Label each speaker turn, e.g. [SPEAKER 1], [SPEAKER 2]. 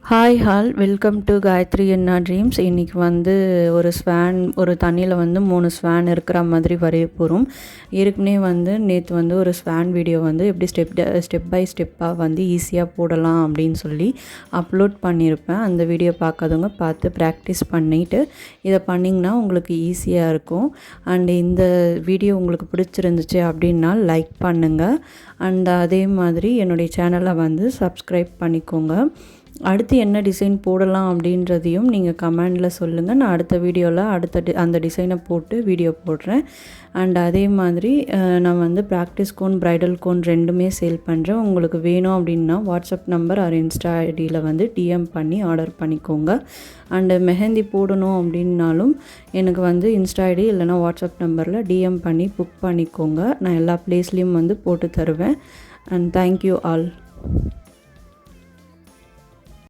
[SPEAKER 1] Hi all welcome to Gayathri Anna dreams. இன்றைக்கி வந்து ஒரு தண்ணியில் வந்து 3 ஸ்வான் இருக்கிற மாதிரி வரைய போகிறோம். ஏற்கனவே வந்து நேற்று வந்து ஒரு ஸ்வான் வீடியோ வந்து எப்படி ஸ்டெப் பை ஸ்டெப்பாக வந்து ஈஸியாக போடலாம் அப்படின்னு சொல்லி அப்லோட் பண்ணியிருப்பேன். அந்த வீடியோ பார்க்காதவங்க பார்த்து ப்ராக்டிஸ் பண்ணிவிட்டு இதை பண்ணிங்கன்னா உங்களுக்கு ஈஸியாக இருக்கும். அண்டு இந்த வீடியோ உங்களுக்கு பிடிச்சிருந்துச்சு அப்படின்னா லைக் பண்ணுங்கள். அண்ட் அதே மாதிரி என்னுடைய சேனலை வந்து சப்ஸ்கிரைப் பண்ணிக்கோங்க. அடுத்து என்ன டிசைன் போடலாம் அப்படின்றதையும் நீங்கள் கமெண்டில் சொல்லுங்கள். நான் அடுத்த வீடியோவில் அந்த டிசைனை போட்டு வீடியோ போடுறேன். அண்ட் அதே மாதிரி நான் வந்து ப்ராக்டிஸ் கோன் ப்ரைடல் கோன் ரெண்டுமே சேல் பண்ணுறேன். உங்களுக்கு வேணும் அப்படின்னா வாட்ஸ்அப் நம்பர் ஆர் இன்ஸ்டா ஐடியில் வந்து டிஎம் பண்ணி ஆர்டர் பண்ணிக்கோங்க. அண்டு மெஹந்தி போடணும் அப்படின்னாலும் எனக்கு வந்து இன்ஸ்டா ஐடி இல்லைனா வாட்ஸ்அப் நம்பரில் டிஎம் பண்ணி புக் பண்ணிக்கோங்க. நான் எல்லா ப்ளேஸ்லேயும் வந்து போட்டு தருவேன். And thank you all.